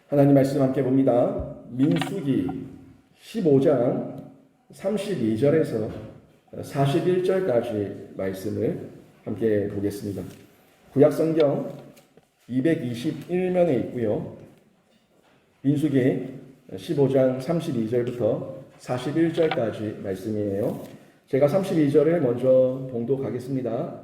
하나님 말씀 함께 봅니다. 민수기 15장 32절에서 41절까지 말씀을 함께 보겠습니다. 구약성경 221면에 있고요. 민수기 15장 32절부터 41절까지 말씀이에요. 제가 32절을 먼저 봉독하겠습니다.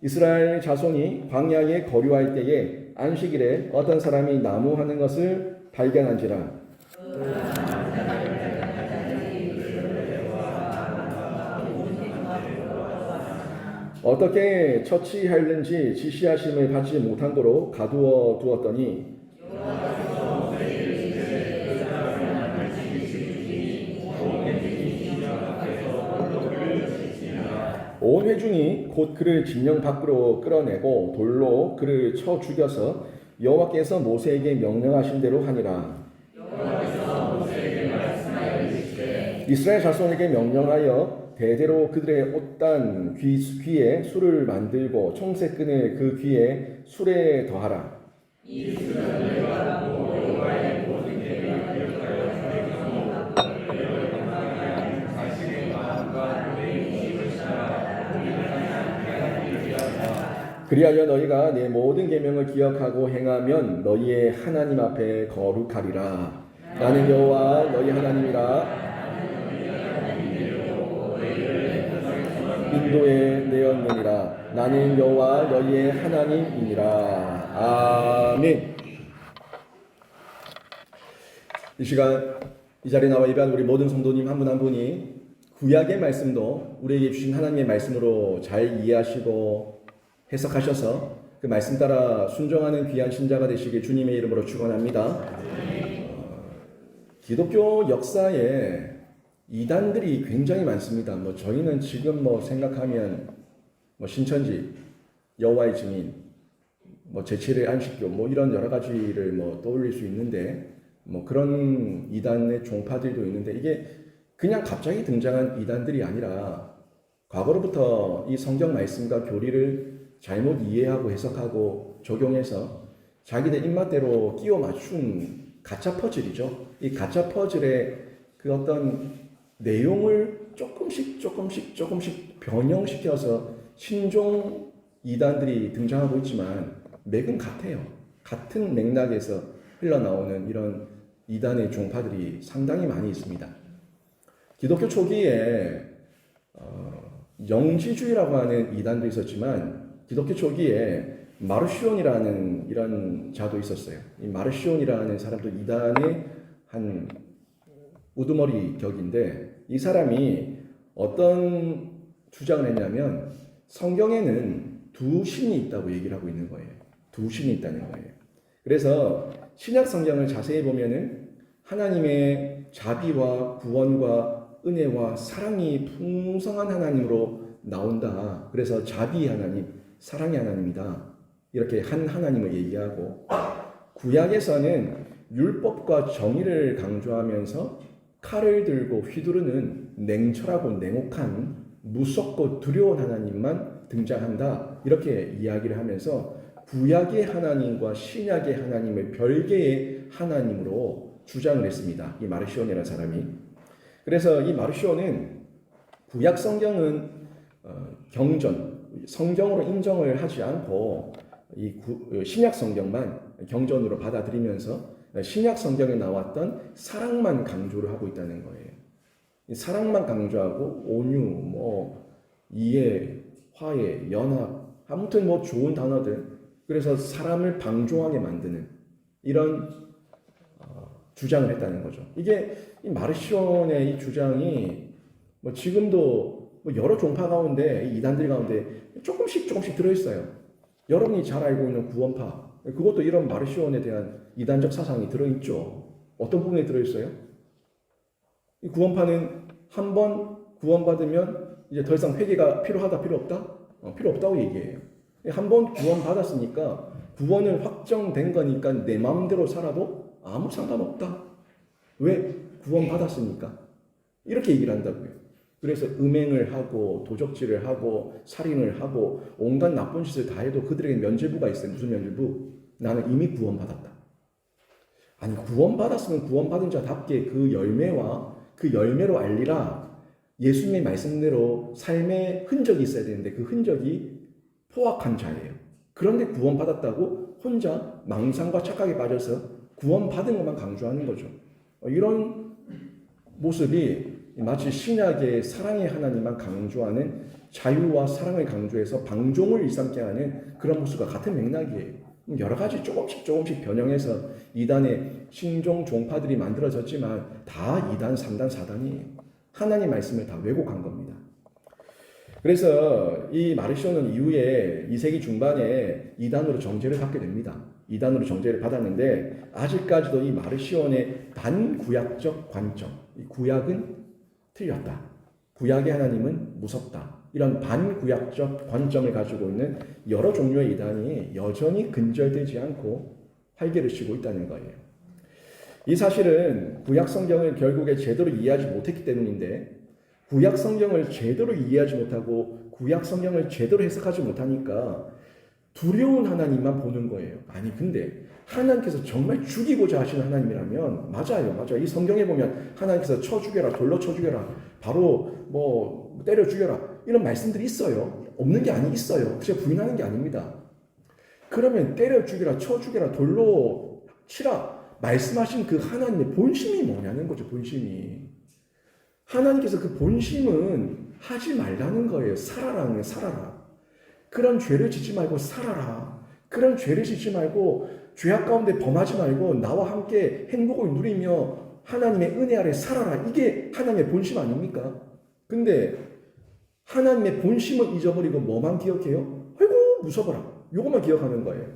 이스라엘 자손이 광야에 거류할 때에 안식일에 어떤 사람이 나무 하는 것을 발견한지라. 어떻게 처치하였는지 지시하심을 받지 못한 거로 가두어 두었더니 온 회중이 곧 그를 진영 밖으로 끌어내고 돌로 그를 쳐 죽여서 여호와께서 모세에게 명령하신 대로 하니라. 이스라엘 자손에게 명령하여 대대로 그들의 옷단 귀에 술을 만들고 청색끈을 그 귀에 술에 더하라. 그리하여 너희가 내 모든 계명을 기억하고 행하면 너희의 하나님 앞에 거룩하리라. 나는 여호와 너희 하나님이라. 인도에 내었느니라. 나는 여호와 너희의 하나님이니라. 아멘. 이 시간 이 자리에 나와 예배한 우리 모든 성도님 한 분 한 분이 구약의 말씀도 우리에게 주신 하나님의 말씀으로 잘 이해하시고 해석하셔서 그 말씀 따라 순종하는 귀한 신자가 되시길 주님의 이름으로 축원합니다. 기독교 역사에 이단들이 굉장히 많습니다. 저희는 지금 생각하면 신천지, 여호와의 증인, 제7의 안식교 이런 여러 가지를 떠올릴 수 있는데 그런 이단의 종파들도 있는데 이게 그냥 갑자기 등장한 이단들이 아니라 과거로부터 이 성경 말씀과 교리를 잘못 이해하고 해석하고 적용해서 자기들 입맛대로 끼워 맞춘 가짜 퍼즐이죠. 이 가짜 퍼즐의 그 어떤 내용을 조금씩 변형시켜서 신종 이단들이 등장하고 있지만 맥은 같아요. 같은 맥락에서 흘러나오는 이런 이단의 종파들이 상당히 많이 있습니다. 기독교 초기에 영지주의라고 하는 이단도 있었지만 기독교 초기에 마르시온이라는 이런 자도 있었어요. 이 마르시온이라는 사람도 이단의 한 우두머리 격인데 이 사람이 어떤 주장을 했냐면 성경에는 두 신이 있다고 얘기를 하고 있는 거예요. 두 신이 있다는 거예요. 그래서 신약 성경을 자세히 보면은 하나님의 자비와 구원과 은혜와 사랑이 풍성한 하나님으로 나온다. 그래서 자비 하나님, 사랑의 하나님이다. 이렇게 한 하나님을 얘기하고 구약에서는 율법과 정의를 강조하면서 칼을 들고 휘두르는 냉철하고 냉혹한 무섭고 두려운 하나님만 등장한다. 이렇게 이야기를 하면서 구약의 하나님과 신약의 하나님을 별개의 하나님으로 주장을 했습니다. 이 마르시온이라는 사람이. 그래서 이 마르시온은 구약 성경은 경전, 성경으로 인정을 하지 않고 이 신약 성경만 경전으로 받아들이면서 신약 성경에 나왔던 사랑만 강조를 하고 있다는 거예요. 사랑만 강조하고 온유, 이해, 화해, 연합, 아무튼 좋은 단어들. 그래서 사람을 방종하게 만드는 이런 주장을 했다는 거죠. 이게 이 마르시온의 이 주장이 지금도 여러 종파 가운데 이단들 가운데 조금씩 들어있어요. 여러분이 잘 알고 있는 구원파, 그것도 이런 마르시온에 대한 이단적 사상이 들어있죠. 어떤 부분에 들어있어요? 이 구원파는 한 번 구원받으면 이제 더 이상 회개가 필요하다, 필요 없다? 필요 없다고 얘기해요. 한 번 구원받았으니까 구원을 확정된 거니까 내 마음대로 살아도 아무 상관없다. 왜? 구원받았으니까. 이렇게 얘기를 한다고요. 그래서 음행을 하고 도적질을 하고 살인을 하고 온갖 나쁜 짓을 다 해도 그들에게 면죄부가 있어요. 무슨 면죄부? 나는 이미 구원받았다. 아니 구원받았으면 구원받은 자답게 그 열매와 그 열매로 알리라. 예수님의 말씀대로 삶의 흔적이 있어야 되는데 그 흔적이 포악한 자예요. 그런데 구원받았다고 혼자 망상과 착각에 빠져서 구원받은 것만 강조하는 거죠. 이런 모습이 마치 신약의 사랑의 하나님만 강조하는 자유와 사랑을 강조해서 방종을 일삼게 하는 그런 모습과 같은 맥락이에요. 여러 가지 조금씩 변형해서 이단의 신종 종파들이 만들어졌지만 다 2단, 3단, 4단이에요. 하나님 말씀을 다 왜곡한 겁니다. 그래서 이 마르시오는 이후에 2세기 중반에 2단으로 정죄를 받게 됩니다. 2단으로 정죄를 받았는데 아직까지도 이 마르시온의 반구약적 관점, 이 구약은 틀렸다. 구약의 하나님은 무섭다. 이런 반구약적 관점을 가지고 있는 여러 종류의 이단이 여전히 근절되지 않고 활개를 치고 있다는 거예요. 이 사실은 구약 성경을 결국에 제대로 이해하지 못했기 때문인데 구약 성경을 제대로 이해하지 못하고 구약 성경을 제대로 해석하지 못하니까 두려운 하나님만 보는 거예요. 아니 근데 하나님께서 정말 죽이고자 하시는 하나님이라면 맞아요. 이 성경에 보면 하나님께서 쳐 죽여라, 돌로 쳐 죽여라, 바로 뭐 때려 죽여라 이런 말씀들이 있어요. 없는 게 아니 있어요. 제가 부인하는 게 아닙니다. 그러면 때려 죽여라, 쳐 죽여라, 돌로 치라 말씀하신 그 하나님의 본심이 뭐냐는 거죠. 본심이. 하나님께서 그 본심은 하지 말라는 거예요. 살아라는 살아라. 그런 죄를 짓지 말고 살아라. 그런 죄를 짓지 말고 죄악 가운데 범하지 말고 나와 함께 행복을 누리며 하나님의 은혜 아래 살아라. 이게 하나님의 본심 아닙니까? 근데 하나님의 본심을 잊어버리고 뭐만 기억해요? 아이고 무서워라. 요것만 기억하는 거예요.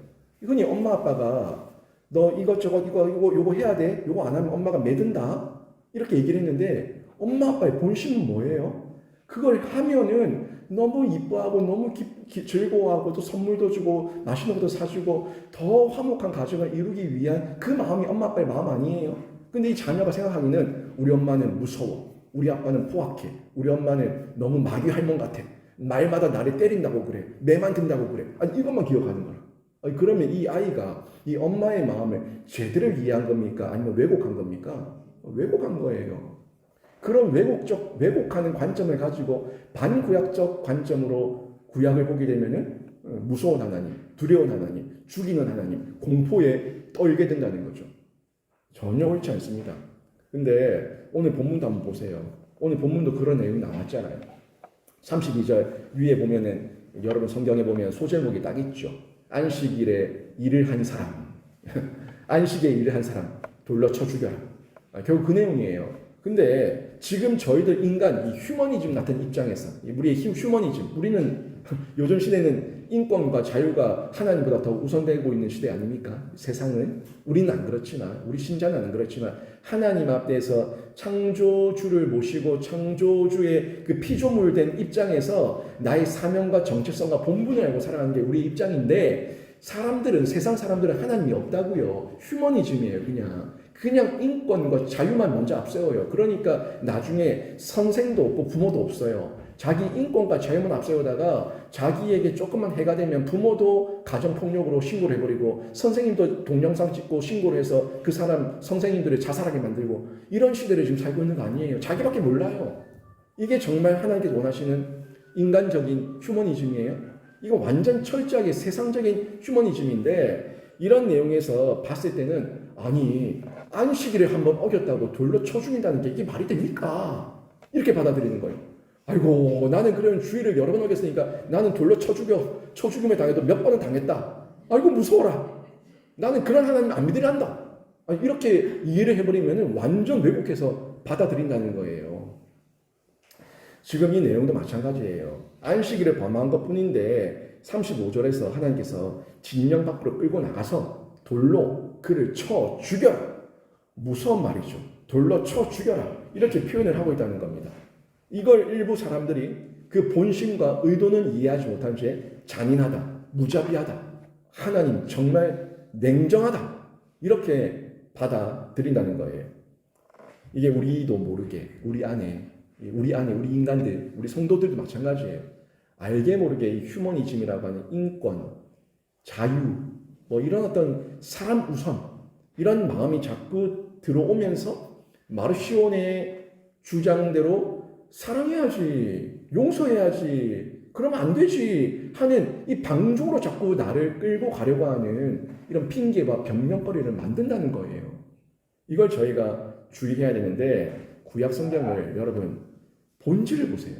흔히 엄마 아빠가 너 이것저것 요거 해야 돼. 요거 안 하면 엄마가 매든다. 이렇게 얘기를 했는데 엄마 아빠의 본심은 뭐예요? 그걸 하면은 너무 이뻐하고 너무 즐거워하고 또 선물도 주고 맛있는 것도 사주고 더 화목한 가정을 이루기 위한 그 마음이 엄마 아빠의 마음 아니에요. 근데 이 자녀가 생각하기는 우리 엄마는 무서워. 우리 아빠는 포악해. 우리 엄마는 너무 마귀 할멈 같아. 말마다 나를 때린다고 그래. 매만 든다고 그래. 아니 이것만 기억하는 거라. 아니, 그러면 이 아이가 이 엄마의 마음을 제대로 이해한 겁니까? 아니면 왜곡한 겁니까? 왜곡한 거예요. 그런 왜곡하는 관점을 가지고 반구약적 관점으로 구약을 보게 되면은 무서운 하나님, 두려운 하나님, 죽이는 하나님, 공포에 떨게 된다는 거죠. 전혀 옳지 않습니다. 근데 오늘 본문도 한번 보세요. 오늘 본문도 그런 내용이 나왔잖아요. 32절 위에 보면은 여러분 성경에 보면 소제목이 딱 있죠. 안식일에 일을 한 사람, 안식에 일을 한 사람 돌려 쳐 죽여라. 결국 그 내용이에요. 근데 지금 저희들 인간, 이 휴머니즘 같은 입장에서, 우리의 휴머니즘, 우리는 요즘 시대는 인권과 자유가 하나님보다 더 우선되고 있는 시대 아닙니까? 세상은. 우리는 안 그렇지만, 우리 신자는 안 그렇지만, 하나님 앞에서 창조주를 모시고 창조주의 그 피조물된 입장에서 나의 사명과 정체성과 본분을 알고 살아가는 게 우리의 입장인데, 세상 사람들은 하나님이 없다고요. 휴머니즘이에요, 그냥 인권과 자유만 먼저 앞세워요. 그러니까 나중에 선생도 없고 부모도 없어요. 자기 인권과 자유만 앞세우다가 자기에게 조금만 해가 되면 부모도 가정폭력으로 신고를 해버리고 선생님도 동영상 찍고 신고를 해서 그 사람 선생님들을 자살하게 만들고 이런 시대를 지금 살고 있는 거 아니에요. 자기밖에 몰라요. 이게 정말 하나님께서 원하시는 인간적인 휴머니즘이에요. 이거 완전 철저하게 세상적인 휴머니즘인데 이런 내용에서 봤을 때는 아니 안식일을 한번 어겼다고 돌로 쳐 죽인다는 게 이게 말이 됩니까? 이렇게 받아들이는 거예요. 아이고 나는 그러면 주일을 여러 번 어겼으니까 나는 돌로 쳐 죽임을 당해도 몇 번은 당했다. 아이고 무서워라. 나는 그런 하나님 안 믿으란다. 이렇게 이해를 해버리면 완전 왜곡해서 받아들인다는 거예요. 지금 이 내용도 마찬가지예요. 안식일을 범한 것뿐인데 35절에서 하나님께서 진영 밖으로 끌고 나가서 돌로 그를 쳐 죽여라. 무서운 말이죠. 돌로 쳐 죽여라. 이렇게 표현을 하고 있다는 겁니다. 이걸 일부 사람들이 그 본심과 의도는 이해하지 못한 채 잔인하다, 무자비하다, 하나님 정말 냉정하다 이렇게 받아들인다는 거예요. 이게 우리도 모르게 우리 안에 우리 인간들, 우리 성도들도 마찬가지예요. 알게 모르게 이 휴머니즘이라고 하는 인권, 자유, 뭐 이런 어떤 사람 우선 이런 마음이 자꾸 들어오면서 마르시온의 주장대로 사랑해야지, 용서해야지, 그러면 안 되지 하는 이 방종으로 자꾸 나를 끌고 가려고 하는 이런 핑계와 변명거리를 만든다는 거예요. 이걸 저희가 주의해야 되는데, 구약 성경을 여러분 본질을 보세요.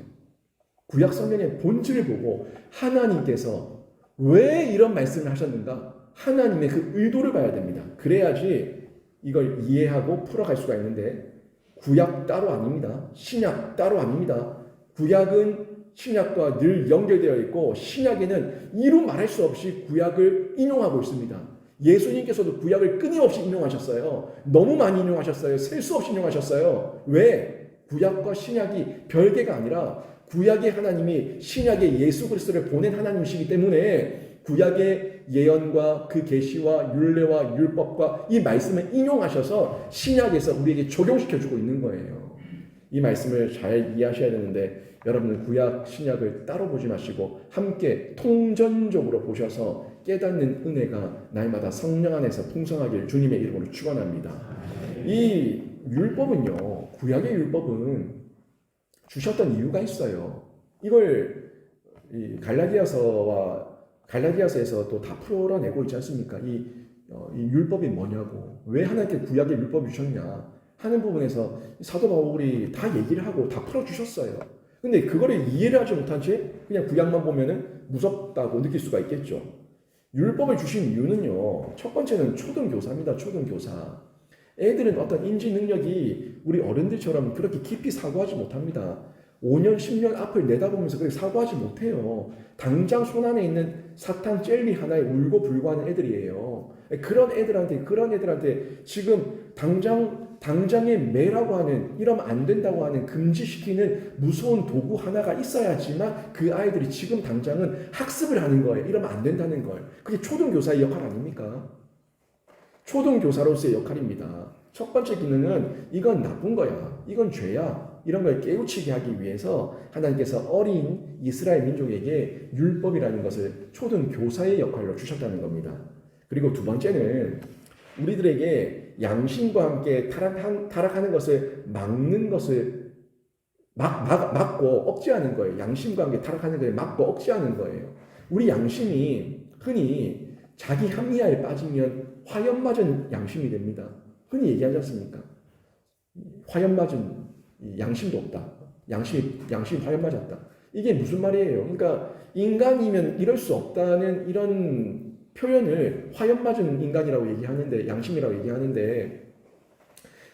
구약 성경의 본질을 보고 하나님께서 왜 이런 말씀을 하셨는가? 하나님의 그 의도를 봐야 됩니다. 그래야지 이걸 이해하고 풀어갈 수가 있는데, 구약 따로 아닙니다. 신약 따로 아닙니다. 구약은 신약과 늘 연결되어 있고, 신약에는 이루 말할 수 없이 구약을 인용하고 있습니다. 예수님께서도 구약을 끊임없이 인용하셨어요. 너무 많이 인용하셨어요. 셀 수 없이 인용하셨어요. 왜? 구약과 신약이 별개가 아니라 구약의 하나님이 신약의 예수 그리스도를 보낸 하나님이시기 때문에 구약의 예언과 그 계시와 율례와 율법과 이 말씀을 인용하셔서 신약에서 우리에게 적용시켜주고 있는 거예요. 이 말씀을 잘 이해하셔야 되는데, 여러분은 구약, 신약을 따로 보지 마시고 함께 통전적으로 보셔서 깨닫는 은혜가 날마다 성령 안에서 풍성하길 주님의 이름으로 축원합니다. 이 율법은요, 구약의 율법은 주셨던 이유가 있어요. 이걸 이 갈라디아서에서 또 다 풀어내고 있지 않습니까? 이 율법이 뭐냐고, 왜 하나님께 구약의 율법을 주셨냐 하는 부분에서 사도 바울이 다 얘기를 하고 다 풀어주셨어요. 근데 그거를 이해를 하지 못한 채 그냥 구약만 보면은 무섭다고 느낄 수가 있겠죠. 율법을 주신 이유는요, 첫 번째는 초등교사입니다. 초등교사. 애들은 어떤 인지 능력이 우리 어른들처럼 그렇게 깊이 사고하지 못합니다. 5년, 10년 앞을 내다보면서 그렇게 사고하지 못해요. 당장 손안에 있는 사탕 젤리 하나에 울고 불고하는 애들이에요. 그런 애들한테 지금 당장의 매라고 하는, 이러면 안 된다고 하는, 금지시키는 무서운 도구 하나가 있어야지만 그 아이들이 지금 당장은 학습을 하는 거예요. 이러면 안 된다는 걸. 그게 초등교사의 역할 아닙니까? 초등교사로서의 역할입니다. 첫 번째 기능은 이건 나쁜 거야, 이건 죄야, 이런 걸 깨우치게 하기 위해서 하나님께서 어린 이스라엘 민족에게 율법이라는 것을 초등교사의 역할로 주셨다는 겁니다. 그리고 두 번째는 우리들에게 양심과 함께 타락하는 것을 막는 것을 막고 억제하는 거예요. 양심과 함께 타락하는 것을 막고 억제하는 거예요. 우리 양심이 흔히 자기 합리화에 빠지면 화염 맞은 양심이 됩니다. 흔히 얘기하지 않습니까? 화염 맞은 양심도 없다. 양심 화염 맞았다. 이게 무슨 말이에요? 그러니까 인간이면 이럴 수 없다는 이런 표현을 화염 맞은 인간이라고 얘기하는데, 양심이라고 얘기하는데,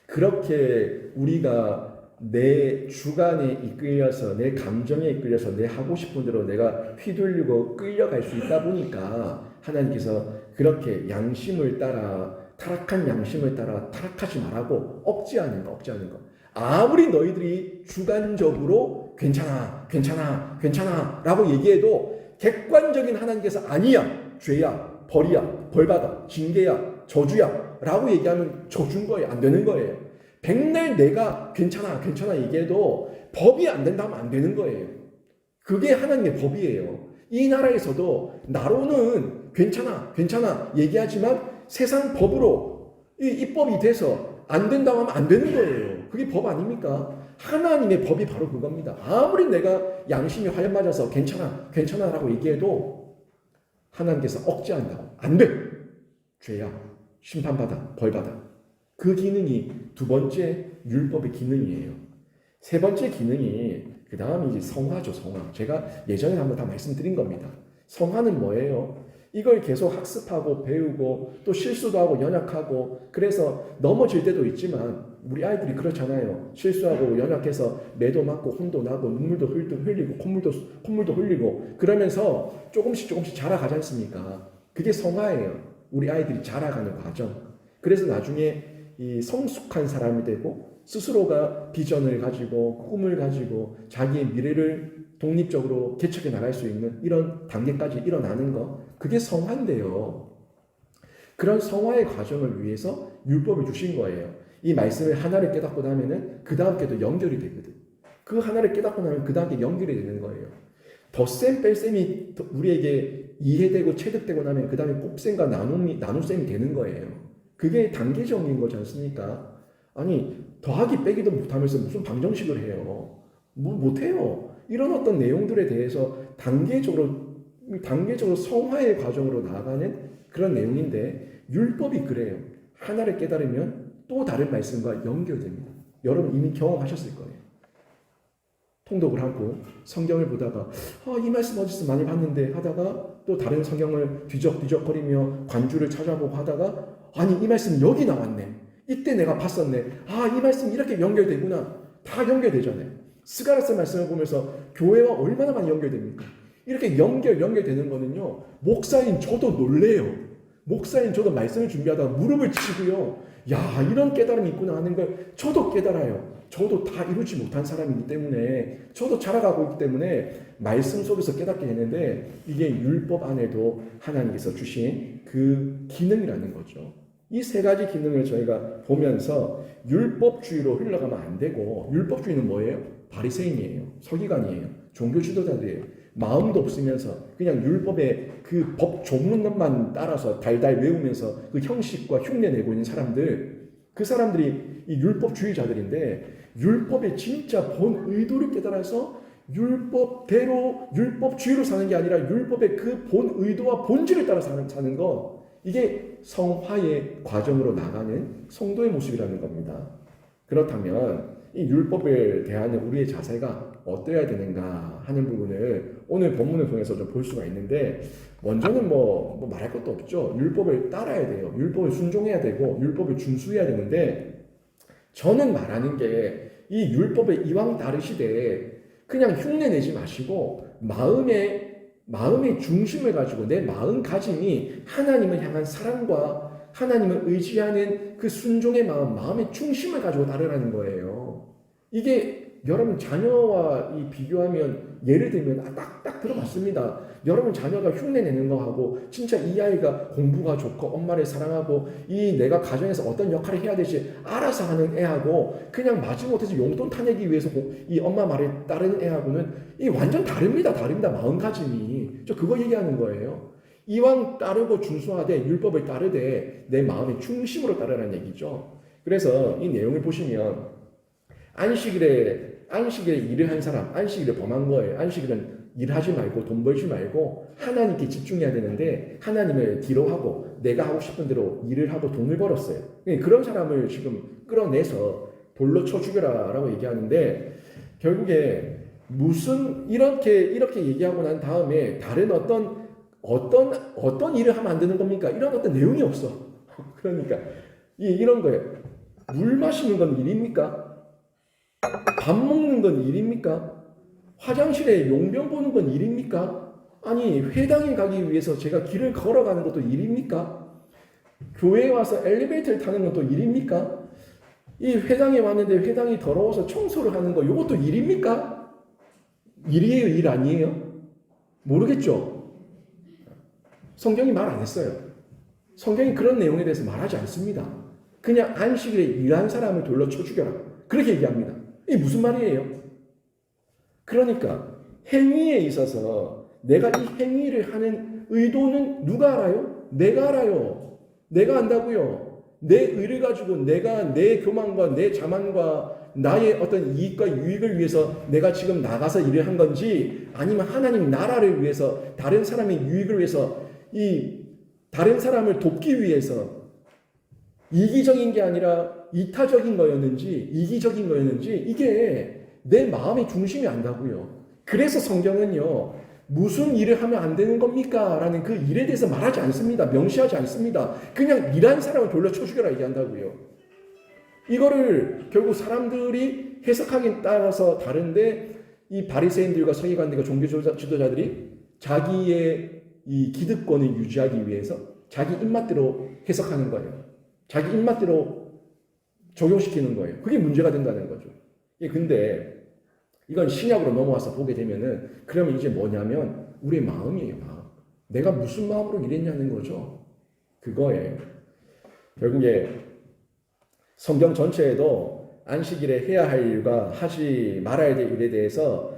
그렇게 우리가 내 주관에 이끌려서, 내 감정에 이끌려서 내 하고 싶은 대로 내가 휘둘리고 끌려갈 수 있다 보니까 하나님께서 그렇게 양심을 따라, 타락한 양심을 따라 타락하지 말라고 억제하는 거. 아무리 너희들이 주관적으로 괜찮아 라고 얘기해도 객관적인 하나님께서 아니야, 죄야, 벌이야, 벌받아, 징계야, 저주야 라고 얘기하면 저주인 거예요. 안 되는 거예요. 백날 내가 괜찮아 얘기해도 법이 안 된다면 안 되는 거예요. 그게 하나님의 법이에요. 이 나라에서도 나로는 괜찮아 얘기하지만 세상 법으로 입법이 돼서 안 된다고 하면 안 되는 거예요. 그게 법 아닙니까? 하나님의 법이 바로 그겁니다. 아무리 내가 양심이 화염 맞아서 괜찮아라고 얘기해도 하나님께서 억제한다고. 안 돼! 죄야. 심판받아. 벌받아. 그 기능이 두 번째 율법의 기능이에요. 세 번째 기능이 그 다음이 이제 성화죠. 성화. 제가 예전에 한번 다 말씀드린 겁니다. 성화는 뭐예요? 이걸 계속 학습하고 배우고 또 실수도 하고 연약하고, 그래서 넘어질 때도 있지만 우리 아이들이 그렇잖아요. 실수하고 연약해서 매도 맞고 혼도 나고 눈물도 흘리고 콧물도 흘리고 그러면서 조금씩 자라가지 않습니까? 그게 성화예요. 우리 아이들이 자라가는 과정. 그래서 나중에 이 성숙한 사람이 되고 스스로가 비전을 가지고 꿈을 가지고 자기의 미래를 독립적으로 개척해 나갈 수 있는 이런 단계까지 일어나는 거, 그게 성화인데요. 그런 성화의 과정을 위해서 율법을 주신 거예요. 이 말씀을 하나를 깨닫고 나면은 그 다음 게도 연결이 되거든. 그 하나를 깨닫고 나면 그 다음 게 연결이 되는 거예요. 덧셈 뺄셈이 우리에게 이해되고 체득되고 나면 그 다음에 곱셈과 나눗셈이 되는 거예요. 그게 단계적인 거지 않습니까? 아니 더하기 빼기도 못하면서 무슨 방정식을 해요? 뭐 못해요. 이런 어떤 내용들에 대해서 단계적으로 성화의 과정으로 나아가는 그런 내용인데 율법이 그래요. 하나를 깨달으면 또 다른 말씀과 연결됩니다. 여러분 이미 경험하셨을 거예요. 통독을 하고 성경을 보다가 이 말씀 어디서 많이 봤는데 하다가 또 다른 성경을 뒤적뒤적거리며 관주를 찾아보고 하다가 아니 이 말씀 여기 나왔네. 이때 내가 봤었네. 이 말씀 이렇게 연결되구나. 다 연결되잖아요. 스가랴서 말씀을 보면서 교회와 얼마나 많이 연결됩니까? 이렇게 연결되는 거는요. 목사인 저도 놀래요. 목사인 저도 말씀을 준비하다가 무릎을 치고요. 야 이런 깨달음이 있구나 하는 걸 저도 깨달아요. 저도 다 이루지 못한 사람이기 때문에 저도 자라가고 있기 때문에 말씀 속에서 깨닫게 되는데 이게 율법 안에도 하나님께서 주신 그 기능이라는 거죠. 이 세 가지 기능을 저희가 보면서 율법주의로 흘러가면 안 되고 율법주의는 뭐예요? 바리새인이에요. 서기관이에요. 종교 지도자들이에요. 마음도 없으면서 그냥 율법의 그 법 조문만 따라서 달달 외우면서 그 형식과 흉내 내고 있는 사람들 그 사람들이 이 율법주의자들인데 율법의 진짜 본 의도를 깨달아서 율법대로 율법주의로 사는 게 아니라 율법의 그 본 의도와 본질을 따라 사는 거 이게 성화의 과정으로 나가는 성도의 모습이라는 겁니다. 그렇다면 이 율법을 대하는 우리의 자세가 어떠해야 되는가 하는 부분을 오늘 본문을 통해서 좀 볼 수가 있는데 먼저는 뭐 말할 것도 없죠. 율법을 따라야 돼요. 율법을 순종해야 되고 율법을 준수해야 되는데 저는 말하는 게 이 율법을 이왕 따르시되 그냥 흉내내지 마시고 마음의 중심을 가지고 내 마음가짐이 하나님을 향한 사랑과 하나님을 의지하는 그 순종의 마음의 중심을 가지고 따르라는 거예요. 이게 여러분 자녀와 비교하면 예를 들면 딱 들어봤습니다. 여러분 자녀가 흉내내는 거하고 진짜 이 아이가 공부가 좋고 엄마를 사랑하고 이 내가 가정에서 어떤 역할을 해야 될지 알아서 하는 애하고 그냥 마지못해서 용돈 타내기 위해서 이 엄마 말을 따르는 애하고는 이 완전 다릅니다. 마음가짐이. 저 그거 얘기하는 거예요. 이왕 따르고 준수하되 율법을 따르되 내 마음의 중심으로 따르라는 얘기죠. 그래서 이 내용을 보시면 안식일에 일을 한 사람, 안식일을 범한 거예요. 안식일은 일하지 말고 돈 벌지 말고 하나님께 집중해야 되는데 하나님을 뒤로 하고 내가 하고 싶은 대로 일을 하고 돈을 벌었어요. 그런 사람을 지금 끌어내서 돌로 쳐 죽여라라고 얘기하는데 결국에 무슨 이렇게 얘기하고 난 다음에 다른 어떤 일을 하면 안 되는 겁니까? 이런 어떤 내용이 없어. 그러니까 이런 거예요. 물 마시는 건 일입니까? 밥 먹는 건 일입니까? 화장실에 용병 보는 건 일입니까? 아니 회당에 가기 위해서 제가 길을 걸어가는 것도 일입니까? 교회에 와서 엘리베이터를 타는 것도 일입니까? 이 회당에 왔는데 회당이 더러워서 청소를 하는 거 이것도 일입니까? 일이에요? 일 아니에요? 모르겠죠? 성경이 말 안 했어요. 성경이 그런 내용에 대해서 말하지 않습니다. 그냥 안식일에 일한 사람을 돌려 쳐 죽여라. 그렇게 얘기합니다. 이게 무슨 말이에요? 그러니까 행위에 있어서 내가 이 행위를 하는 의도는 누가 알아요? 내가 알아요. 내가 안다고요. 내 의를 가지고 내가 내 교만과 내 자만과 나의 어떤 이익과 유익을 위해서 내가 지금 나가서 일을 한 건지 아니면 하나님 나라를 위해서 다른 사람의 유익을 위해서 이 다른 사람을 돕기 위해서 이기적인 게 아니라 이타적인 이기적인 거였는지 이게 내 마음의 중심이 안다고요. 그래서 성경은요. 무슨 일을 하면 안 되는 겁니까? 라는 그 일에 대해서 말하지 않습니다. 명시하지 않습니다. 그냥 일한 사람을 돌려 쳐 죽여라 얘기한다고요. 이거를 결국 사람들이 해석하기에 따라서 다른데 이 바리새인들과 서기관들과 종교 지도자들이 자기의 이 기득권을 유지하기 위해서 자기 입맛대로 해석하는 거예요. 자기 입맛대로 적용시키는 거예요. 그게 문제가 된다는 거죠. 근데 이건 신약으로 넘어와서 보게 되면은 그러면 이제 뭐냐면 우리의 마음이에요. 마음. 내가 무슨 마음으로 일했냐는 거죠. 그거예요. 결국에 성경 전체에도 안식일에 해야 할 일과 하지 말아야 될 일에 대해서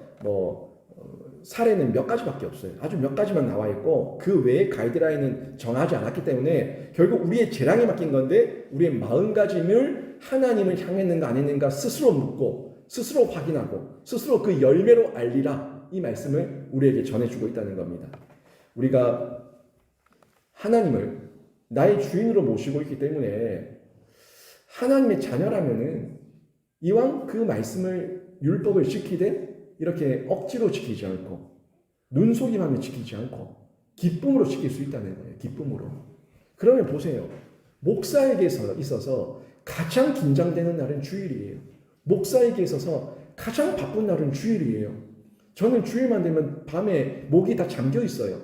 사례는 몇 가지밖에 없어요. 아주 몇 가지만 나와 있고 그 외에 가이드라인은 정하지 않았기 때문에 결국 우리의 재량에 맡긴 건데 우리의 마음가짐을 하나님을 향했는가 안 했는가 스스로 묻고 스스로 확인하고 스스로 그 열매로 알리라, 이 말씀을 우리에게 전해주고 있다는 겁니다. 우리가 하나님을 나의 주인으로 모시고 있기 때문에 하나님의 자녀라면은 이왕 그 말씀을 율법을 지키되 이렇게 억지로 지키지 않고 눈속임하며 지키지 않고 기쁨으로 지킬 수 있다는 거예요. 기쁨으로. 그러면 보세요. 목사에게 있어서 가장 긴장되는 날은 주일이에요. 목사에게 있어서 가장 바쁜 날은 주일이에요. 저는 주일만 되면 밤에 목이 다 잠겨 있어요.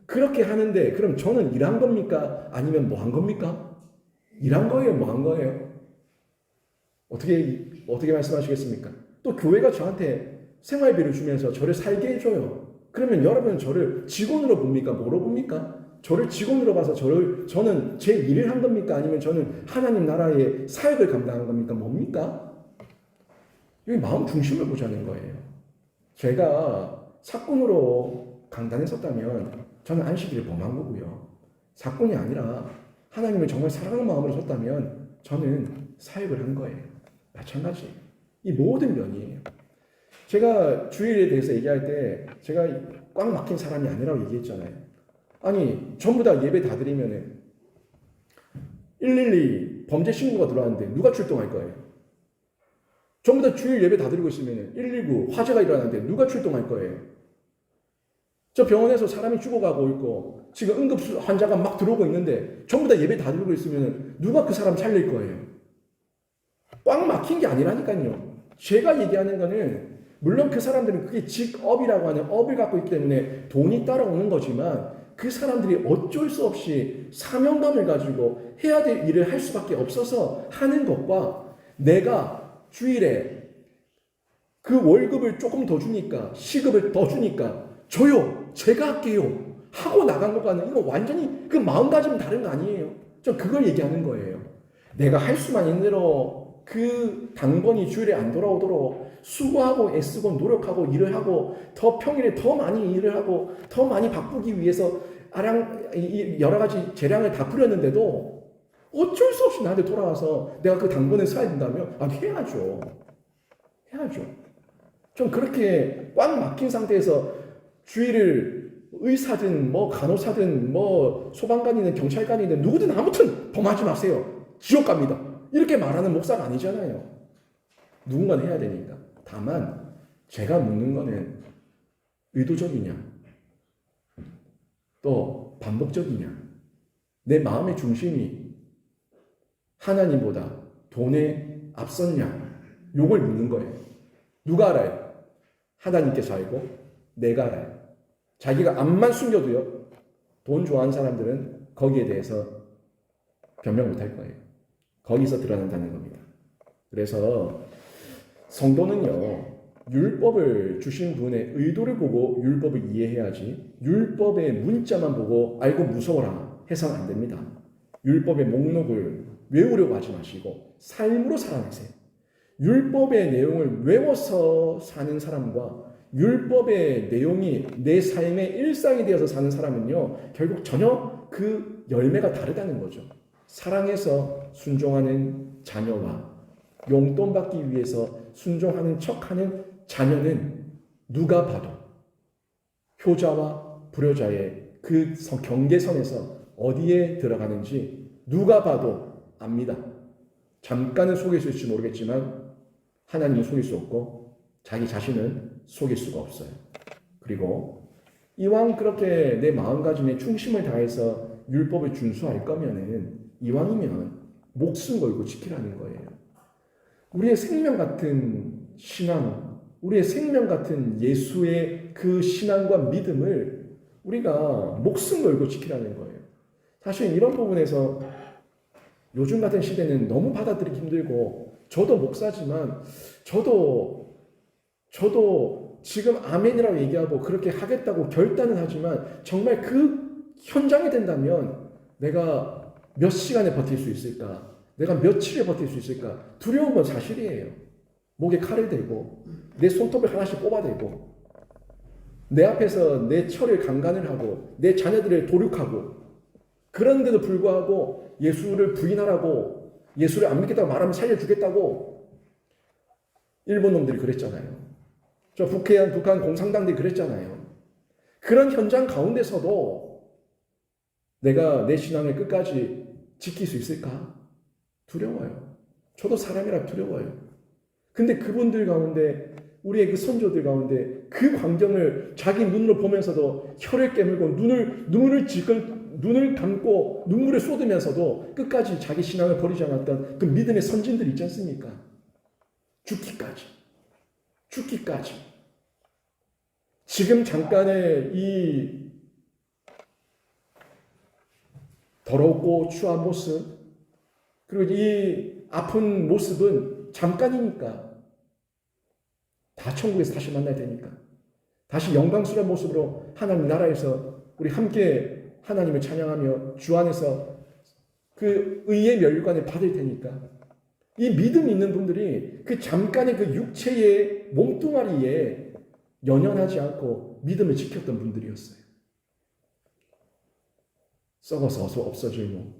그렇게 하는데 그럼 저는 일한 겁니까? 아니면 뭐 한 겁니까? 일한 거예요? 뭐 한 거예요? 어떻게 말씀하시겠습니까? 또 교회가 저한테 생활비를 주면서 저를 살게 해줘요. 그러면 여러분은 저를 직원으로 봅니까? 뭐로 봅니까? 저를 직원으로 봐서 저는 제 일을 한 겁니까? 아니면 저는 하나님 나라의 사역을 감당한 겁니까? 뭡니까? 여기 마음 중심을 보자는 거예요. 제가 사건으로 강단했었다면 저는 안식일을 범한 거고요. 사건이 아니라 하나님을 정말 사랑하는 마음으로 섰다면 저는 사역을 한 거예요. 마찬가지. 이 모든 면이에요. 제가 주일에 대해서 얘기할 때 제가 꽉 막힌 사람이 아니라고 얘기했잖아요. 아니 전부 다 예배 다 드리면은 112 범죄 신고가 들어왔는데 누가 출동할 거예요? 전부 다 주일 예배 다 드리고 있으면은 119 화재가 일어났는데 누가 출동할 거예요? 저 병원에서 사람이 죽어가고 있고 지금 응급 환자가 막 들어오고 있는데 전부 다 예배 다 드리고 있으면은 누가 그 사람 살릴 거예요? 꽉 막힌 게 아니라니까요. 제가 얘기하는 거는 물론 그 사람들은 그게 직업이라고 하는 업을 갖고 있기 때문에 돈이 따라오는 거지만 그 사람들이 어쩔 수 없이 사명감을 가지고 해야 될 일을 할 수밖에 없어서 하는 것과 내가 주일에 그 월급을 조금 더 주니까 시급을 더 주니까 저요 제가 할게요 하고 나간 것과는 이거 완전히 그 마음가짐은 다른 거 아니에요. 전 그걸 얘기하는 거예요. 내가 할 수만 있는 대로 그 당번이 주일에 안 돌아오도록 수고하고 애쓰고 노력하고 일을 하고 더 평일에 더 많이 일을 하고 더 많이 바꾸기 위해서 여러 가지 재량을 다 부렸는데도 어쩔 수 없이 나한테 돌아와서 내가 그 당번을 써야 된다면 해야죠. 좀 그렇게 꽉 막힌 상태에서 주일을 의사든 뭐 간호사든 뭐 소방관이든 경찰관이든 누구든 아무튼 범하지 마세요. 지옥 갑니다. 이렇게 말하는 목사가 아니잖아요. 누군가는 해야 되니까. 다만 제가 묻는 거는 의도적이냐 또 반복적이냐, 내 마음의 중심이 하나님보다 돈에 앞섰냐, 요걸 묻는 거예요. 누가 알아요? 하나님께서 알고 내가 알아요. 자기가 앞만 숨겨도요, 돈 좋아하는 사람들은 거기에 대해서 변명 못할 거예요. 거기서 드러난다는 겁니다. 그래서 성도는요, 율법을 주신 분의 의도를 보고 율법을 이해해야지 율법의 문자만 보고 알고 무서워라 해서는 안 됩니다. 율법의 목록을 외우려고 하지 마시고 삶으로 살아내세요. 율법의 내용을 외워서 사는 사람과 율법의 내용이 내 삶의 일상이 되어서 사는 사람은요, 결국 전혀 그 열매가 다르다는 거죠. 사랑해서 순종하는 자녀와 용돈 받기 위해서 순종하는 척하는 자녀는 누가 봐도 효자와 불효자의 그 경계선에서 어디에 들어가는지 누가 봐도 압니다. 잠깐은 속일 수 있을지 모르겠지만 하나님은 속일 수 없고 자기 자신은 속일 수가 없어요. 그리고 이왕 그렇게 내 마음가짐에 충심을 다해서 율법을 준수할 거면은 이왕이면 목숨 걸고 지키라는 거예요. 우리의 생명 같은 신앙, 우리의 생명 같은 예수의 그 신앙과 믿음을 우리가 목숨 걸고 지키라는 거예요. 사실 이런 부분에서 요즘 같은 시대는 너무 받아들이기 힘들고, 저도 목사지만 저도 지금 아멘이라고 얘기하고 그렇게 하겠다고 결단은 하지만 정말 그 현장이 된다면 내가 몇 시간에 버틸 수 있을까? 내가 며칠에 버틸 수 있을까? 두려운 건 사실이에요. 목에 칼을 대고 내 손톱을 하나씩 뽑아대고 내 앞에서 내 철을 강간을 하고 내 자녀들을 도륙하고 그런데도 불구하고 예수를 부인하라고 예수를 안 믿겠다고 말하면 살려주겠다고 일본 놈들이 그랬잖아요. 저 북한 공산당들이 그랬잖아요. 그런 현장 가운데서도 내가 내 신앙을 끝까지 지킬 수 있을까? 두려워요. 저도 사람이라 두려워요. 근데 그분들 가운데 우리의 그 선조들 가운데 그 광경을 자기 눈으로 보면서도 혀를 깨물고 눈을 감고 눈물을 쏟으면서도 끝까지 자기 신앙을 버리지 않았던 그 믿음의 선진들 있지 않습니까? 죽기까지. 지금 잠깐의 이 더럽고 추한 모습, 그리고 이 아픈 모습은 잠깐이니까. 다 천국에서 다시 만나야 되니까. 다시 영광스러운 모습으로 하나님 나라에서 우리 함께 하나님을 찬양하며 주 안에서 그 의의 멸관을 받을 테니까. 이 믿음 있는 분들이 그 잠깐의 그 육체의 몸뚱아리에 연연하지 않고 믿음을 지켰던 분들이었어요. 썩어서 없어질 몸.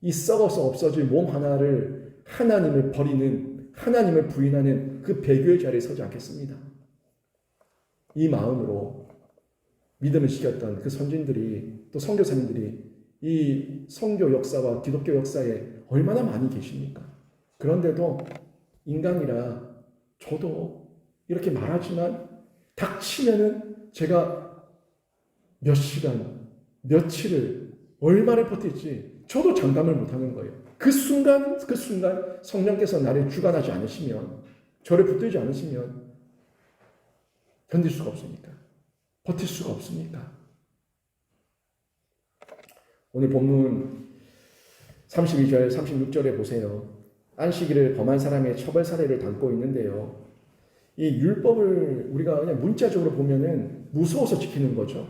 이 썩어서 없어질 몸 하나를 하나님을 버리는, 하나님을 부인하는 그 배교의 자리에 서지 않겠습니다. 이 마음으로 믿음을 지켰던 그 선진들이, 또 선교사님들이 이 선교 역사와 기독교 역사에 얼마나 많이 계십니까? 그런데도 인간이라 저도 이렇게 말하지만 닥치면은 제가 몇 시간, 며칠을 얼마나 버틸지 저도 장담을 못하는 거예요. 그 순간 성령께서 나를 주관하지 않으시면, 저를 붙들지 않으시면 견딜 수가 없으니까, 버틸 수가 없으니까. 오늘 본문 32절, 36절에 보세요. 안식일을 범한 사람의 처벌 사례를 담고 있는데요. 이 율법을 우리가 그냥 문자적으로 보면은 무서워서 지키는 거죠.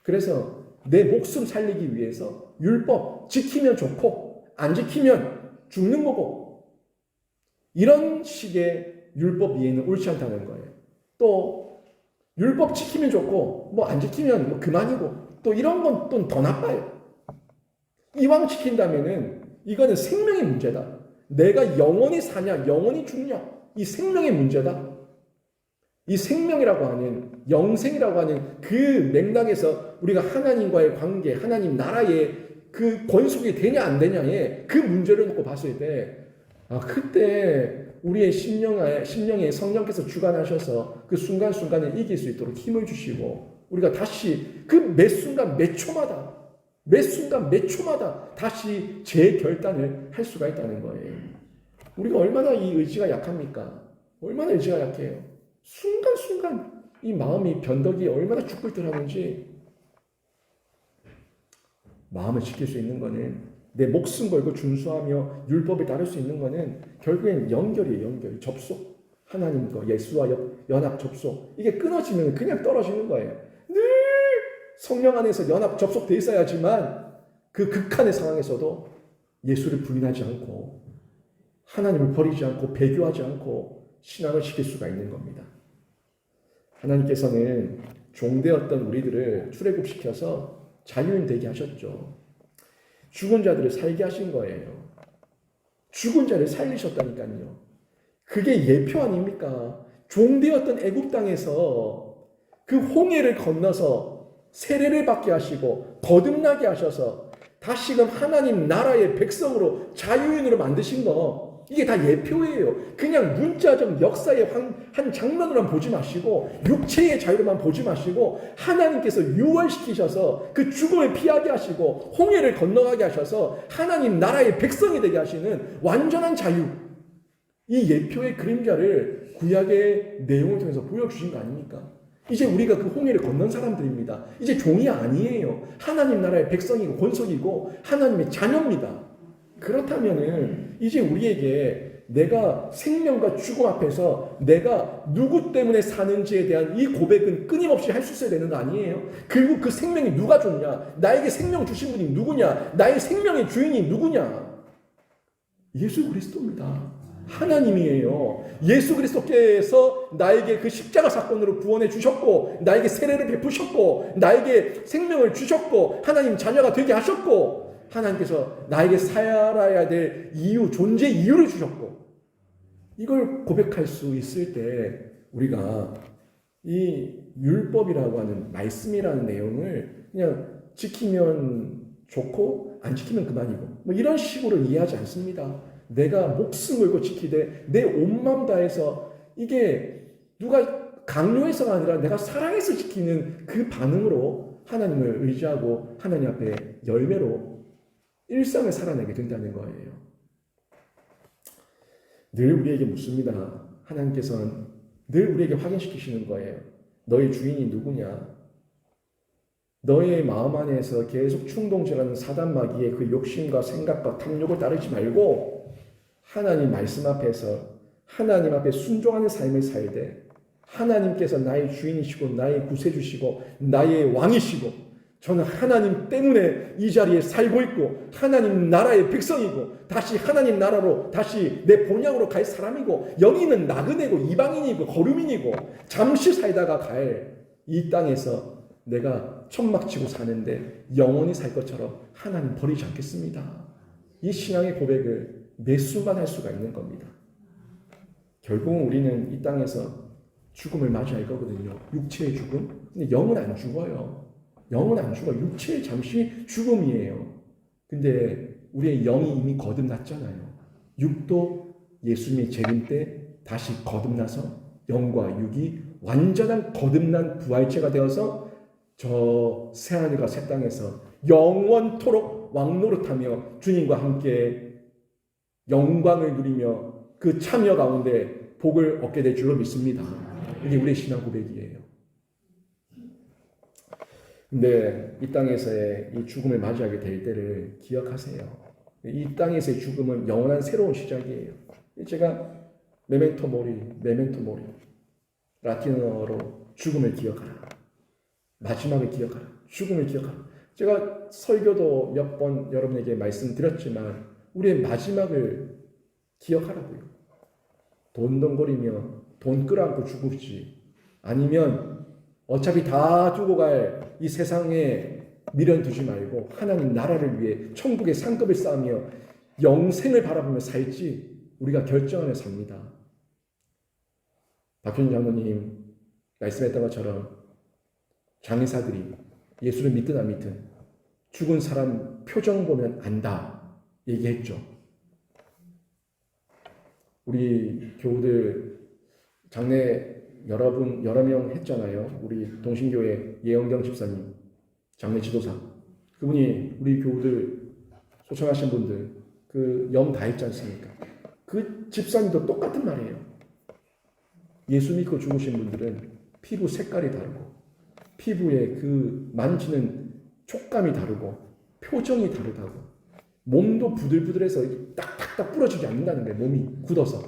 그래서 내 목숨 살리기 위해서 율법 지키면 좋고 안 지키면 죽는 거고, 이런 식의 율법 이해는 옳지 않다는 거예요. 또 율법 지키면 좋고 뭐 안 지키면 뭐 그만이고, 또 이런 건 또 더 나빠요. 이왕 지킨다면은 이거는 생명의 문제다. 내가 영원히 사냐 영원히 죽냐, 이 생명의 문제다. 이 생명이라고 하는, 영생이라고 하는 그 맥락에서 우리가 하나님과의 관계, 하나님 나라의 그 권속이 되냐 안 되냐의 그 문제를 놓고 봤을 때, 그때 우리의 심령에 성령께서 주관하셔서 그 순간순간을 이길 수 있도록 힘을 주시고, 우리가 다시 그 매 순간 매 초마다 다시 재결단을 할 수가 있다는 거예요. 우리가 얼마나 이 의지가 약합니까? 얼마나 의지가 약해요. 순간순간 이 마음이 변덕이 얼마나 죽불들하는지. 마음을 지킬 수 있는 거는, 내 목숨 걸고 준수하며 율법에 따를 수 있는 거는 결국엔 연결이에요. 접속. 하나님과 예수와 연합 접속. 이게 끊어지면 그냥 떨어지는 거예요. 늘 성령 안에서 연합 접속돼 있어야지만 그 극한의 상황에서도 예수를 부인하지 않고 하나님을 버리지 않고 배교하지 않고 신앙을 지킬 수가 있는 겁니다. 하나님께서는 종되었던 우리들을 출애굽시켜서 자유인 되게 하셨죠. 죽은 자들을 살게 하신 거예요. 죽은 자를 살리셨다니까요. 그게 예표 아닙니까? 종되었던 애굽 땅에서 그 홍해를 건너서 세례를 받게 하시고 거듭나게 하셔서 다시금 하나님 나라의 백성으로 자유인으로 만드신 거, 이게 다 예표예요. 그냥 문자적 역사의 한 장면으로만 보지 마시고, 육체의 자유로만 보지 마시고, 하나님께서 유월시키셔서 그 죽음을 피하게 하시고 홍해를 건너가게 하셔서 하나님 나라의 백성이 되게 하시는 완전한 자유, 이 예표의 그림자를 구약의 내용을 통해서 보여주신 거 아닙니까? 이제 우리가 그 홍해를 건넌 사람들입니다. 이제 종이 아니에요. 하나님 나라의 백성이고 권속이고 하나님의 자녀입니다. 그렇다면은 이제 우리에게 내가 생명과 죽음 앞에서 내가 누구 때문에 사는지에 대한 이 고백은 끊임없이 할 수 있어야 되는 거 아니에요? 그리고 그 생명이 누가 줬냐? 나에게 생명 주신 분이 누구냐? 나의 생명의 주인이 누구냐? 예수 그리스도입니다. 하나님이에요. 예수 그리스도께서 나에게 그 십자가 사건으로 구원해 주셨고, 나에게 세례를 베푸셨고, 나에게 생명을 주셨고, 하나님 자녀가 되게 하셨고, 하나님께서 나에게 살아야 될 이유, 존재 이유를 주셨고, 이걸 고백할 수 있을 때 우리가 이 율법이라고 하는 말씀이라는 내용을 그냥 지키면 좋고 안 지키면 그만이고 뭐 이런 식으로 이해하지 않습니다. 내가 목숨 걸고 지키되 내 온 마음 다해서, 이게 누가 강요해서가 아니라 내가 사랑해서 지키는 그 반응으로 하나님을 의지하고 하나님 앞에 열매로 일상을 살아내게 된다는 거예요. 늘 우리에게 묻습니다. 하나님께서는 늘 우리에게 확인시키시는 거예요. 너의 주인이 누구냐? 너의 마음 안에서 계속 충동질하는 사단 마귀의 그 욕심과 생각과 탐욕을 따르지 말고 하나님 말씀 앞에서 하나님 앞에 순종하는 삶을 살되, 하나님께서 나의 주인이시고 나의 구세주시고 나의 왕이시고, 저는 하나님 때문에 이 자리에 살고 있고 하나님 나라의 백성이고 다시 하나님 나라로 다시 내 본향으로 갈 사람이고, 여기는 나그네고 이방인이고 거류민이고 잠시 살다가 갈 이 땅에서 내가 천막치고 사는데 영원히 살 것처럼 하나님 버리지 않겠습니다. 이 신앙의 고백을 매 순간 할 수가 있는 겁니다. 결국은 우리는 이 땅에서 죽음을 맞이할 거거든요. 육체의 죽음. 근데 영은 안 죽어요. 영은 안 죽어요. 육체의 잠시 죽음이에요. 근데 우리의 영이 이미 거듭났잖아요. 육도 예수님의 재림 때 다시 거듭나서 영과 육이 완전한 거듭난 부활체가 되어서 저 새하늘과 새 땅에서 영원토록 왕노릇하며 주님과 함께 영광을 누리며 그 참여 가운데 복을 얻게 될 줄로 믿습니다. 이게 우리의 신앙 고백이에요. 근데 이 땅에서의 이 죽음을 맞이하게 될 때를 기억하세요. 이 땅에서의 죽음은 영원한 새로운 시작이에요. 제가 메멘토 모리 라틴어로 죽음을 기억하라, 마지막을 기억하라, 죽음을 기억하라. 제가 설교도 몇 번 여러분에게 말씀드렸지만 우리의 마지막을 기억하라고요. 돈덩거리며 돈 끌어안고 죽을지, 아니면 어차피 다 두고 갈 이 세상에 미련 두지 말고 하나님 나라를 위해 천국의 상급을 쌓으며 영생을 바라보며 살지 우리가 결정하며 삽니다. 박현준 장로님 말씀했던 것처럼 장의사들이 예수를 믿든 안 믿든 죽은 사람 표정 보면 안다 얘기했죠. 우리 교우들 장례 여러 명 했잖아요. 우리 동신교회 예영경 집사님, 장례 지도사. 그분이 우리 교우들 소청하신 분들 그 염 다 했지 않습니까? 그 집사님도 똑같은 말이에요. 예수 믿고 죽으신 분들은 피부 색깔이 다르고 피부의 그 만지는 촉감이 다르고 표정이 다르다고, 몸도 부들부들해서 딱딱딱 부러지지 않는다는 거예요. 몸이 굳어서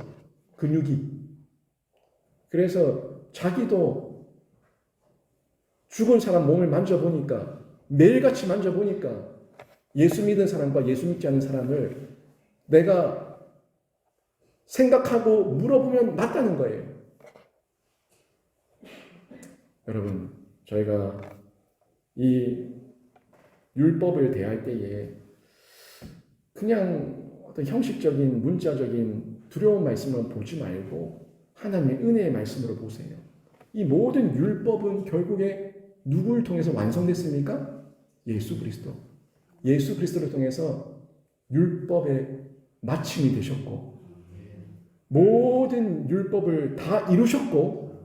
근육이. 그래서 자기도 죽은 사람 몸을 만져보니까, 매일같이 만져보니까 예수 믿은 사람과 예수 믿지 않은 사람을 내가 생각하고 물어보면 맞다는 거예요. 여러분, 저희가 이 율법을 대할 때에 그냥 어떤 형식적인 문자적인 두려운 말씀만 보지 말고 하나님의 은혜의 말씀으로 보세요. 이 모든 율법은 결국에 누구를 통해서 완성됐습니까? 예수 그리스도. 예수 그리스도를 통해서 율법의 마침이 되셨고 모든 율법을 다 이루셨고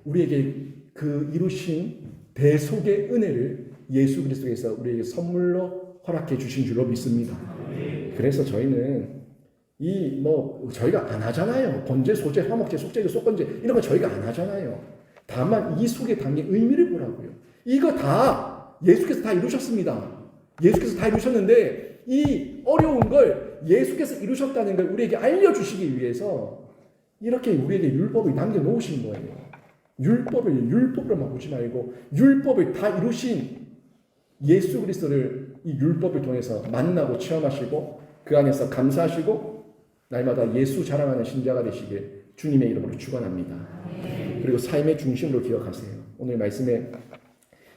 우리에게 그 이루신 대속의 은혜를 예수 그리스도에서 우리에게 선물로 허락해 주신 줄로 믿습니다. 그래서 저희는 저희가 안 하잖아요. 번제, 소제, 화목제, 속죄제, 속건제 이런 거 저희가 안 하잖아요. 다만 이 속에 담긴 의미를 보라고요. 이거 다 예수께서 다 이루셨습니다. 예수께서 다 이루셨는데 이 어려운 걸 예수께서 이루셨다는 걸 우리에게 알려주시기 위해서 이렇게 우리에게 율법을 남겨놓으신 거예요. 율법으로만 보지 말고 율법을 다 이루신 예수 그리스도를 이 율법을 통해서 만나고 체험하시고 그 안에서 감사하시고 날마다 예수 자랑하는 신자가 되시길 주님의 이름으로 축원합니다. 그리고 삶의 중심으로 기억하세요. 오늘 말씀에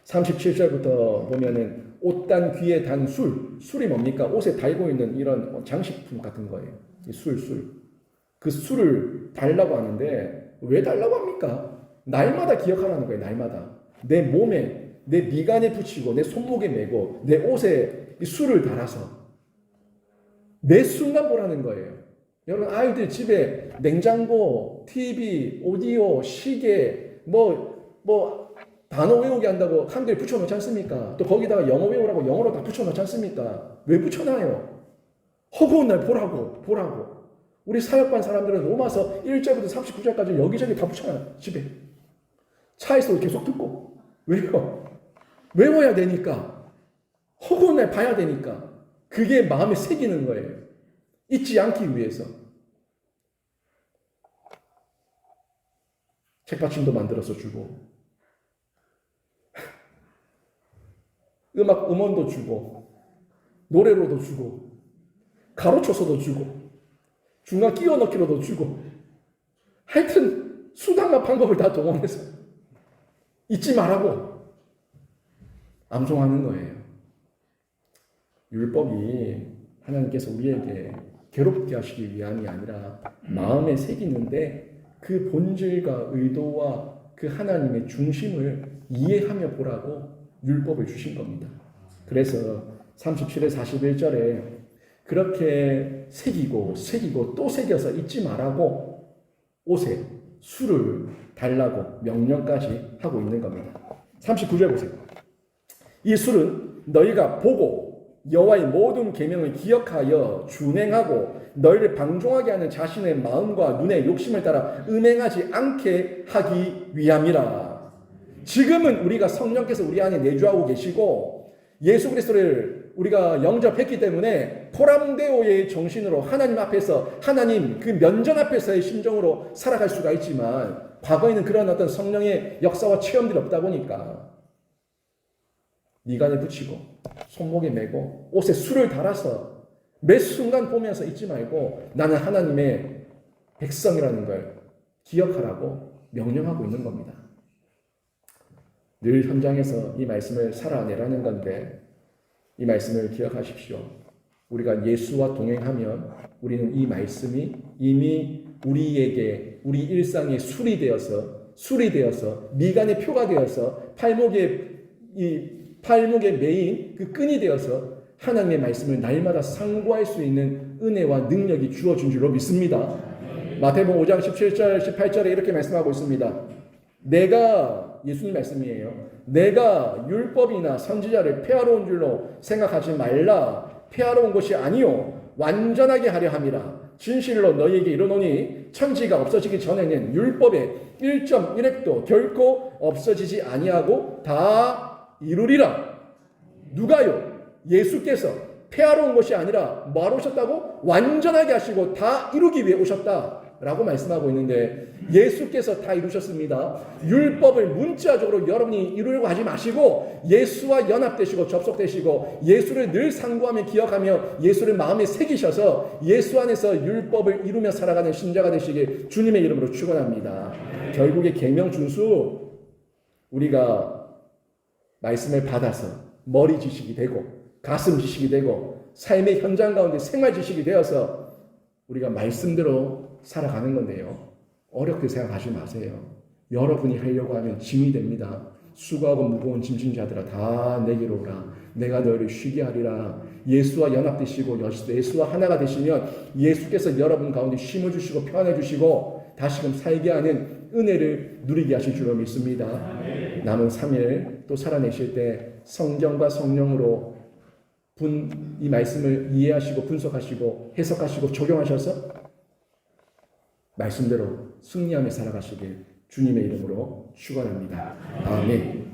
37절부터 보면은 옷단 귀에 단 술이 뭡니까? 옷에 달고 있는 이런 장식품 같은 거예요. 이 술. 그 술을 달라고 하는데 왜 달라고 합니까? 날마다 기억하라는 거예요. 날마다. 내 몸에, 내 미간에 붙이고 내 손목에 메고 내 옷에 이 술을 달아서 매 순간 보라는 거예요. 여러분 아이들 집에 냉장고, TV, 오디오, 시계 단어 외우게 한다고 한글 붙여놓지 않습니까? 또 거기다가 영어 외우라고 영어로 다 붙여놓지 않습니까? 왜 붙여놔요? 허구한 날 보라고. 우리 사역반 사람들은 로마서 1절부터 39절까지 여기저기 다 붙여놔요. 집에. 차에서 계속 듣고. 왜요? 외워야 되니까. 허구한 날 봐야 되니까. 그게 마음에 새기는 거예요. 잊지 않기 위해서. 책받침도 만들어서 주고. 음원도 주고, 노래로도 주고, 가로쳐서도 주고, 중간 끼워 넣기로도 주고, 하여튼 수단과 방법을 다 동원해서 잊지 말라고 암송하는 거예요. 율법이 하나님께서 우리에게 괴롭게 하시기 위함이 아니라 마음에 새기는데 그 본질과 의도와 그 하나님의 중심을 이해하며 보라고 율법을 주신 겁니다. 그래서 37에 41절에 그렇게 새기고 또 새겨서 잊지 말라고 옷에 술을 달라고 명령까지 하고 있는 겁니다. 39절 보세요. 이 술은 너희가 보고 여호와의 모든 계명을 기억하여 준행하고 너희를 방종하게 하는 자신의 마음과 눈의 욕심을 따라 음행하지 않게 하기 위함이라. 지금은 우리가 성령께서 우리 안에 내주하고 계시고 예수 그리스도를 우리가 영접했기 때문에 코람데오의 정신으로 하나님 앞에서 하나님 그 면전 앞에서의 심정으로 살아갈 수가 있지만 과거에는 그런 어떤 성령의 역사와 체험들이 없다 보니까 미간에 붙이고 손목에 메고 옷에 술을 달아서 매 순간 보면서 잊지 말고 나는 하나님의 백성이라는 걸 기억하라고 명령하고 있는 겁니다. 늘 현장에서 이 말씀을 살아내라는 건데 이 말씀을 기억하십시오. 우리가 예수와 동행하면 우리는 이 말씀이 이미 우리에게 우리 일상의 술이 되어서 미간의 표가 되어서 팔목에 메인 그 끈이 되어서 하나님의 말씀을 날마다 상고할 수 있는 은혜와 능력이 주어진 줄로 믿습니다. 마태복음 5장 17절 18절에 이렇게 말씀하고 있습니다. 예수님 말씀이에요. 내가 율법이나 선지자를 폐하러 온 줄로 생각하지 말라. 폐하러 온 것이 아니요 완전하게 하려 함이라. 진실로 너희에게 이르노니 천지가 없어지기 전에는 율법의 1.1획도 결코 없어지지 아니하고 다 이루리라. 누가요? 예수께서 폐하러 온 것이 아니라 뭐하러 오셨다고? 완전하게 하시고 다 이루기 위해 오셨다 라고 말씀하고 있는데 예수께서 다 이루셨습니다. 율법을 문자적으로 여러분이 이루려고 하지 마시고 예수와 연합되시고 접속되시고 예수를 늘 상고하며 기억하며 예수를 마음에 새기셔서 예수 안에서 율법을 이루며 살아가는 신자가 되시길 주님의 이름으로 축원합니다. 결국에 계명 준수 우리가 말씀을 받아서 머리 지식이 되고 가슴 지식이 되고 삶의 현장 가운데 생활 지식이 되어서 우리가 말씀대로 살아가는 건데요. 어렵게 생각하지 마세요. 여러분이 하려고 하면 짐이 됩니다. 수고하고 무거운 짐진 자들아 다 내게로 오라. 내가 너희를 쉬게 하리라. 예수와 연합되시고 예수와 하나가 되시면 예수께서 여러분 가운데 쉼을 주시고 평안해 주시고 다시금 살게 하는 은혜를 누리게 하실 줄로 믿습니다. 남은 3일 또 살아내실 때 성경과 성령으로 이 말씀을 이해하시고 분석하시고 해석하시고 적용하셔서 말씀대로 승리하며 살아가시길 주님의 이름으로 축원합니다. 아멘.